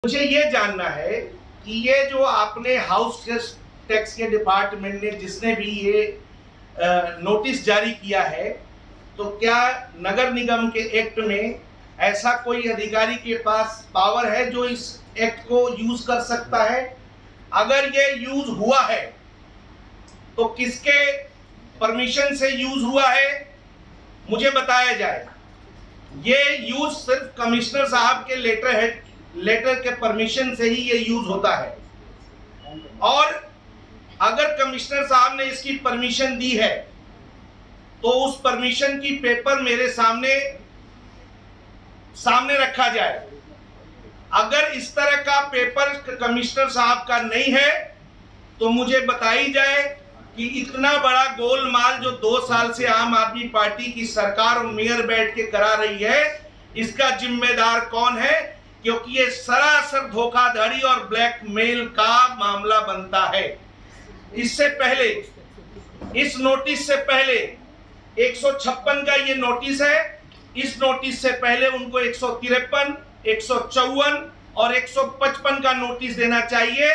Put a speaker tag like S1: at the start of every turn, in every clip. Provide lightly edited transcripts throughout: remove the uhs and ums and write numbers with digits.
S1: मुझे ये जानना है कि ये जो आपने हाउस टैक्स के डिपार्टमेंट ने जिसने भी ये नोटिस जारी किया है, तो क्या नगर निगम के एक्ट में ऐसा कोई अधिकारी के पास पावर है जो इस एक्ट को यूज कर सकता है? अगर ये यूज हुआ है तो किसके परमिशन से यूज हुआ है, मुझे बताया जाए। ये यूज सिर्फ कमिश्नर साहब के लेटर के परमिशन से ही ये यूज होता है, और अगर कमिश्नर साहब ने इसकी परमिशन दी है तो उस परमिशन की पेपर मेरे सामने रखा जाए। अगर इस तरह का पेपर कमिश्नर साहब का नहीं है तो मुझे बताई जाए कि इतना बड़ा गोलमाल जो 2 साल से आम आदमी पार्टी की सरकार और मेयर बैठ के करा रही है, इसका जिम्मेदार कौन है? क्योंकि ये सरासर धोखाधड़ी और ब्लैकमेल का मामला बनता है। इससे पहले, इस नोटिस से पहले 156 का ये नोटिस है। इस नोटिस से पहले उनको 153, 154 और 155 का नोटिस देना चाहिए।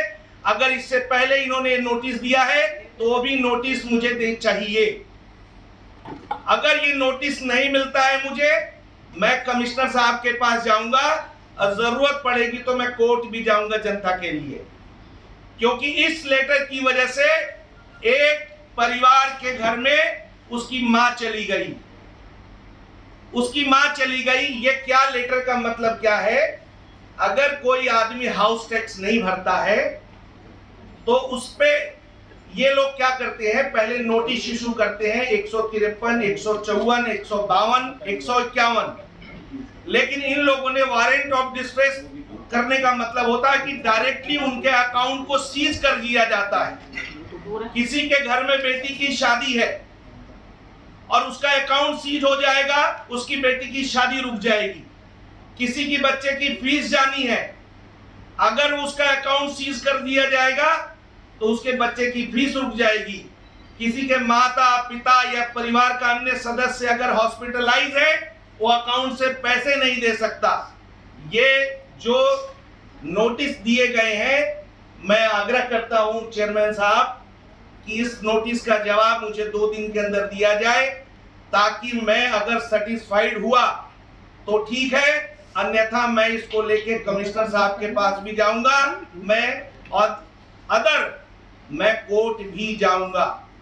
S1: अगर इससे पहले इन्होंने ये नोटिस दिया है तो वो भी नोटिस मुझे दे चाहिए। अगर ये नोटिस नहीं मिलता है मुझे, मैं कमिश्नर साहब के पास जाऊंगा और जरूरत पड़ेगी तो मैं कोर्ट भी जाऊंगा जनता के लिए, क्योंकि इस लेटर की वजह से एक परिवार के घर में उसकी मां चली गई। उसकी मां चली गई। ये क्या लेटर का मतलब क्या है? अगर कोई आदमी हाउस टैक्स नहीं भरता है तो उस पे ये लोग क्या करते हैं, पहले नोटिस इशू करते हैं 153, 154, 152, 151। लेकिन इन लोगों ने वारंट ऑफ डिस्ट्रेस करने का मतलब होता है कि डायरेक्टली उनके अकाउंट को सीज कर दिया जाता है। किसी के घर में बेटी की शादी है और उसका अकाउंट सीज हो जाएगा, उसकी बेटी की शादी रुक जाएगी। किसी की बच्चे की फीस जानी है, अगर उसका अकाउंट सीज कर दिया जाएगा तो उसके बच्चे की फीस रुक जाएगी। किसी के माता पिता या परिवार का अन्य सदस्य अगर हॉस्पिटलाइज है, वो अकाउंट से पैसे नहीं दे सकता। ये जो नोटिस दिए गए हैं, मैं आग्रह करता हूं चेयरमैन साहब कि इस नोटिस का जवाब मुझे 2 दिन के अंदर दिया जाए, ताकि मैं अगर सेटिस्फाइड हुआ तो ठीक है, अन्यथा मैं इसको लेके कमिश्नर साहब के पास भी जाऊंगा, मैं कोर्ट भी जाऊंगा।